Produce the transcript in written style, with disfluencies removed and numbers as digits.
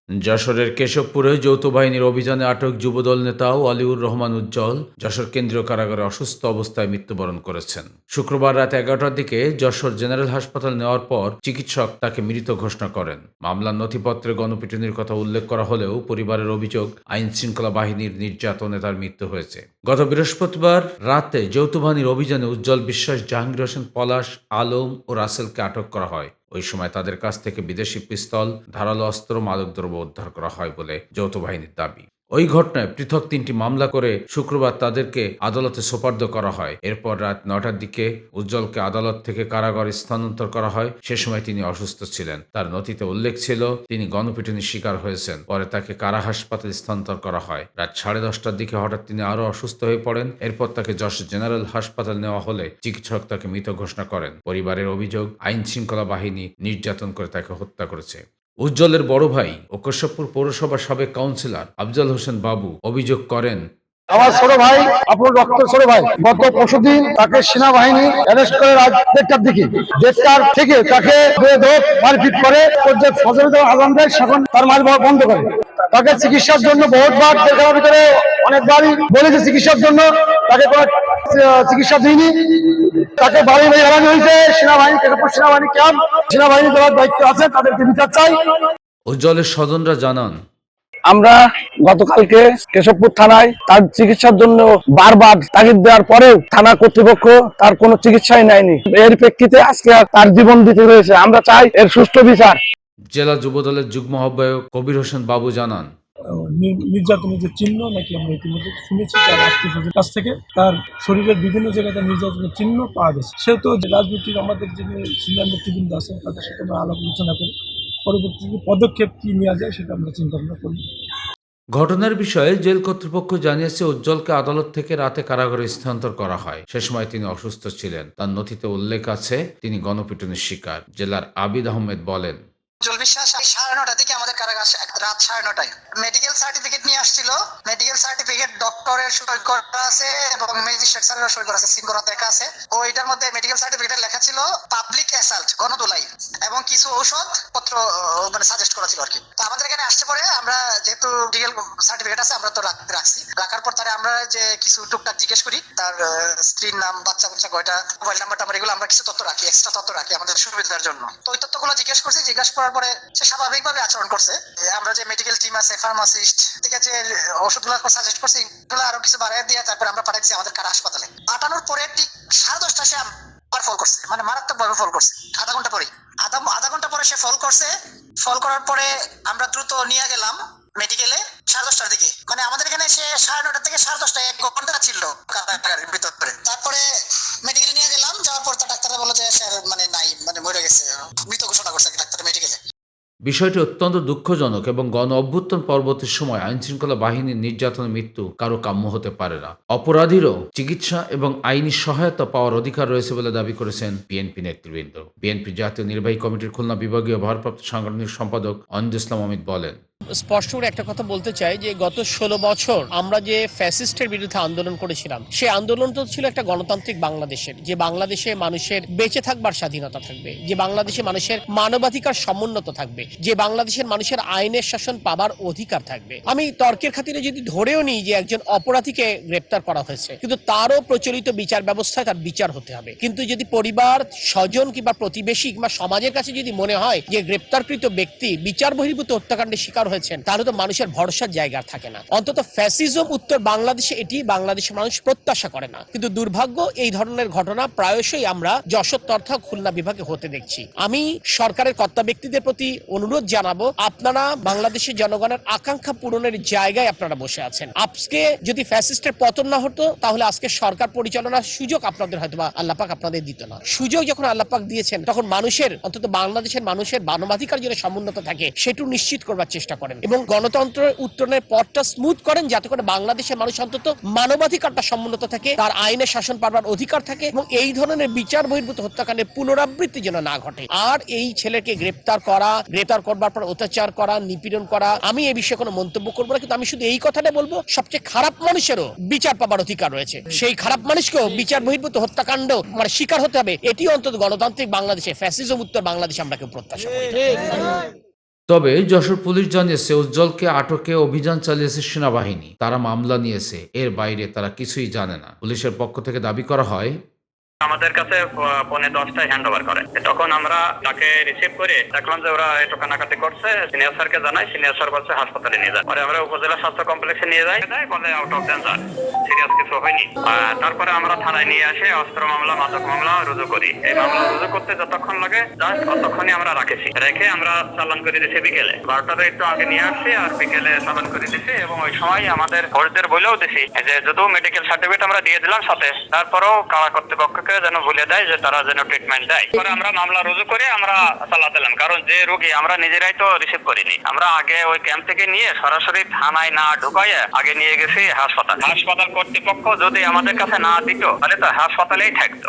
যশোরের কেশবপুরে যৌথ বাহিনীর অভিযানে আটক যুবদল নেতা ওয়ালিউর রহমান উজ্জ্বল যশোর কেন্দ্রীয় কারাগারে অসুস্থ অবস্থায় মৃত্যুবরণ করেছেন। শুক্রবার রাত 11টার দিকে যশোর জেনারেল হাসপাতাল নেওয়ার পর চিকিৎসক তাকে মৃত ঘোষণা করেন। মামলার নথিপত্রে গণপিটুনির কথা উল্লেখ করা হলেও পরিবারের অভিযোগ আইন শৃঙ্খলা বাহিনীর নির্যাতনে তার মৃত্যু হয়েছে। গত বৃহস্পতিবার রাতে যৌথ বাহিনীর অভিযানে উজ্জ্বল বিশ্বাস, জাহাঙ্গীর হোসেন পলাশ, আলম ও রাসেলকে আটক করা হয়। ওই সময় তাদের কাছ থেকে বিদেশি পিস্তল, ধারালো অস্ত্র, মাদকদ্রব্য উদ্ধার করা হয় বলে যৌথ বাহিনীর দাবি। ওই ঘটনায় পৃথক 3টি মামলা করে শুক্রবার তাদেরকে আদালতে সোপর্দ করা হয়। এরপর রাত 9টার দিকে উজ্জ্বলকে আদালত থেকে কারাগারে স্থানান্তর করা হয়। সে সময় তিনি অসুস্থ ছিলেন। তার নথিতে উল্লেখ ছিল তিনি গণপিটুনির শিকার হয়েছেন। পরে তাকে কারা হাসপাতালে স্থানান্তর করা হয়। রাত 10:30টার দিকে হঠাৎ তিনি আরও অসুস্থ হয়ে পড়েন। এরপর তাকে যশোর জেনারেল হাসপাতাল নেওয়া হলে চিকিৎসক তাকে মৃত ঘোষণা করেন। পরিবারের অভিযোগ আইন শৃঙ্খলা বাহিনী নির্যাতন করে তাকে হত্যা করেছে। উজ্জ্বলের বড় ভাই ও কেশবপুর পৌরসভার সাবেক কাউন্সিলর আফজাল হোসেন বাবু অভিযোগ করেন, আমার ছোট ভাই, আপনার রক্তের ছোট ভাই, গত পরশুদিন তাকে সেনাবাহিনী অ্যারেস্ট করে রাত 1টার দিকে, 1টার থেকে তাকে বেধড়ক মারপিট করে ফজরের আজান দেয়, তখন তার মার বন্ধ করে তাকে চিকিৎসার জন্য বহুতবার জেলখানার ভিতরে অনেকবারই বলেছে চিকিৎসার জন্য, তাকে কোনো চিকিৎসা দিইনি। তাকে বাড়ি বাড়ি হারানো হয়েছে। সেনাবাহিনী, কেশবপুর সেনাবাহিনী ক্যাম্প, সেনাবাহিনী যারা দায়িত্ব আছে তাদেরকে বিচার চাই। উজ্জ্বলের স্বজনরা জানান, আমরা গতকালকে কেশবপুর থানায় তার চিকিৎসার জন্য বারবার তাগিদ দেওয়ার পরেও থানা কর্তৃপক্ষ তার কোনো চিকিৎসাই নেয়নি। এর প্রেক্ষিতে আজকে তার জীবন দিতে হয়েছে। আমরা চাই এর সুষ্ঠু বিচার। জেলা যুবদলের যুগ্ম আহ্বায়ক কবির হোসেন বাবু জানান, নির্যাতনের যে চিহ্ন নাকি আমরা ইতিমধ্যে শুনেছি তার আত্মীয়স্বজনের কাছ থেকে, তার শরীরের বিভিন্ন জায়গায় তার নির্যাতনের চিহ্ন পাওয়া গেছে। সেহেতু রাজনৈতিক আমাদের যে সিনিয়র নেতৃবৃন্দ আছেন তাদের সাথে আমরা আলাপ আলোচনা করি, পরবর্তী পদক্ষেপ কি নেওয়া যায় সেটা আমরা চিন্তা ভাবনা করি। ঘটনার বিষয়ে জেল কর্তৃপক্ষ জানিয়েছে উজ্জ্বলকে আদালত থেকে রাতে কারাগারে স্থানান্তর করা হয়। সে সময় তিনি অসুস্থ ছিলেন। তার নথিতে উল্লেখ আছে তিনি গণপিটুনির শিকার। জেলার আবিদ আহমেদ বলেন, উজ্জ্বল বিশ্বাস 9:30 থেকে আমাদের কারাগার রাত 9:30টায় মেডিকেল সার্টিফিকেট নিয়ে আসছিল। মেডিকেল সার্টিফিকেট ডক্টরের সই করা আছে এবং ম্যাজিস্ট্রেট স্যারের সই করা আছে, সিন করা দেখা আছে। ও এটার মধ্যে মেডিকেল সার্টিফিকেটে লেখা ছিল পাবলিক অ্যাসাল্ট, গণধোলাই, এবং কিছু ঔষধ পত্র মানে সাজেস্ট করা ছিল আর কি। তো আমাদের এখানে আসছে পরে আমরা যেহেতু মেডিকেল সার্টিফিকেট আছে আমরা তো রাখছি। রাখার পর তারা আমরা যে কিছু টুকটাক জিজ্ঞেস করি, তার স্ত্রীর নাম, বাচ্চা কয়টা, মোবাইল নাম্বারটা, আমরা এগুলো আমরা কিছু তথ্য রাখি, এক্সট্রা তথ্য রাখি আমাদের সুবিধার জন্য। তো ওই তথ্যগুলো জিজ্ঞেস করছি। জিজ্ঞাসা করার পরে সে স্বাভাবিকভাবে আচরণ করছে। আমরা যে মেডিকেল টিম আছে, ফার্মাসিস্ট থেকে যে ওষুধগুলো সাজেস্ট করছি, এগুলো আরো কিছু বাড়াই দিয়ে তারপর আমরা পাঠাচ্ছি আমাদের কারা হাসপাতালে। পাঠানোর পরে ঠিক 10:30 সে আবার ফল করছে, মানে মারাত্মক ভাবে ফল করছে। আধা ঘন্টা পরে সে ফল করছে। ফল করার পরে আমরা দ্রুত নিয়ে গেলাম মেডিকেলে 10:30টার দিকে। মানে আমাদের এখানে সে 9:30 থেকে 10:30 1 ঘন্টা ছিল কারাগারের ভিতরে। তারপরে মেডিকেলে নিয়ে গেলাম। যাওয়ার পর ডাক্তাররা বলল যে স্যার মানে নাই, মানে মরে গেছে, মৃত ঘোষণা করছে ডাক্তার মেডিকেলে। বিষয়টি অত্যন্ত দুঃখজনক এবং গণ অভ্যুত্থান পরবর্তী সময় আইনশৃঙ্খলা বাহিনীর নির্যাতনের মৃত্যু কারো কাম্য হতে পারে না। অপরাধীরও চিকিৎসা এবং আইনি সহায়তা পাওয়ার অধিকার রয়েছে বলে দাবি করেছেন বিএনপি নেতৃবৃন্দ। বিএনপি জাতীয় নির্বাহী কমিটির খুলনা বিভাগীয় ভারপ্রাপ্ত সাংগঠনিক সম্পাদক অনিন্দ ইসলাম অমিত বলেন, স্পষ্ট করে একটা কথা বলতে চাই যে গত 16 বছর আমরা যে ফ্যাসিস্টের বিরুদ্ধে আন্দোলন করেছিলাম, সেই আন্দোলন তো ছিল একটা গণতান্ত্রিক বাংলাদেশের, যে বাংলাদেশে মানুষের বেঁচে থাকবার স্বাধীনতা থাকবে, যে বাংলাদেশে মানুষের মানবাধিকার সমুন্নত থাকবে, যে বাংলাদেশের মানুষের আইনের শাসন পাবার অধিকার থাকবে। আমি তর্কের খাতিরে যদি ধরেও নিই যে একজন অপরাধীকে গ্রেপ্তার করা হয়েছে, কিন্তু তারও প্রচলিত বিচার ব্যবস্থায় তার বিচার হতে হবে। কিন্তু যদি পরিবার, স্বজন কিংবা প্রতিবেশী কিংবা সমাজের কাছে যদি মনে হয় যে গ্রেপ্তারকৃত ব্যক্তি বিচার বহির্ভূত হত্যাকাণ্ডের শিকার হয়েছেন, তাহলে তো মানুষের ভরসার জায়গা থাকে না। অন্তত ফ্যাসিজম উত্তর বাংলাদেশে এটি বাংলাদেশের মানুষ প্রত্যাশা করে না। কিন্তু দুর্ভাগ্য, এই ধরনের ঘটনা প্রায়শই আমরা যশোর তথা খুলনা বিভাগে হতে দেখছি। আমি সরকারের কর্তা ব্যক্তিদের প্রতি অনুরোধ জানাবো, আপনারা বাংলাদেশের জনগণের আকাঙ্ক্ষা পূরণের জায়গায় আপনারা বসে আছেন। আজকে যদি ফ্যাসিস্টের পতন না হতো, তাহলে আজকে সরকার পরিচালনার সুযোগ আপনাদের হয়তো বা আল্লাপাক আপনাদের দিত না। সুযোগ যখন আল্লাপাক দিয়েছেন, তখন মানুষের, অন্তত বাংলাদেশের মানুষের মানবাধিকার যেন সমুন্নত থাকে সেটু নিশ্চিত করবার চেষ্টা করেন এবং গণতন্ত্রের উত্তরণের পথটা স্মুথ করেন, যাতে করে বাংলাদেশের মানুষ অন্তত মানবাধিকারটা সমুন্নত থাকে, তার আইনের শাসন পাবার অধিকার থাকে এবং এই ধরনের বিচার বহির্ভূত হত্যাকাণ্ডের পুনরাবৃত্তি যেন না ঘটে। আর এই ছেলেকে গ্রেপ্তার করবার পর অত্যাচার করা, নিপীড়ন করা, আমি এই বিষয়ে কোনো মন্তব্য করবো না। কিন্তু আমি শুধু এই কথাটা বলবো, সবচেয়ে খারাপ মানুষেরও বিচার পাবার অধিকার রয়েছে। সেই খারাপ মানুষকেও বিচার বহির্ভূত হত্যাকাণ্ড মানে শিকার হতে হবে। এটি অন্তত গণতান্ত্রিক বাংলাদেশে, ফ্যাসিজম উত্তর বাংলাদেশে আমরা কেউ প্রত্যাশা করি। তবে যশোর পুলিশ জানিয়েছে উজ্জ্বলকে আটকে অভিযান চালিয়েছে সেনাবাহিনী। তারা মামলা নিয়েছে, এর বাইরে তারা কিছুই জানে না। পুলিশের পক্ষ থেকে দাবি করা হয়, আমাদের কাছে 9:10টায় হ্যান্ড ওভার করে। তখন আমরা তাকে রিসিভ করে দেখলাম যে ওরা একটু কানাকাটি করছে। সিনিয়র স্যারকে জানাই, সিনিয়র স্যার বলছে হাসপাতালে নিয়ে যায়। পরে আমরা উপজেলা স্বাস্থ্য কমপ্লেক্সে নিয়ে যাই, বলে আউট অফ ডেঞ্জার, সিরিয়াস কিছু হয়নি। তারপরে আমরা থানায় নিয়ে আসে অস্ত্র মামলা, মাদক মামলা রুজু করি। এই মামলা রুজু করতে যতক্ষণ লাগে জাস্ট ততক্ষণই আমরা রেখে আমরা চালান করে দিচ্ছি বিকেলে 12টার একটু আগে নিয়ে আসছি, আর বিকেলে চালান করে দিচ্ছি। এবং ওই সময় আমাদের ফোর্সদের বলেও দিছি যে যদিও মেডিকেল সার্টিফিকেট আমরা দিয়ে দিলাম সাথে, তারপরেও কারা কর্তৃপক্ষকে যেন বলে দেয় যে তারা যেন ট্রিটমেন্ট দেয়। পরে আমরা মামলা রুজু করে আমরা চালা দিলাম, কারণ যে রোগী আমরা নিজেরাই তো রিসিভ করিনি। আমরা আগে ওই ক্যাম্প থেকে নিয়ে সরাসরি থানায় না ঢুকাইয়ে আগে নিয়ে গেছি হাসপাতাল কর্তৃপক্ষ যদি আমাদের কাছে না দিত তাহলে তো হাসপাতালেই থাকতো।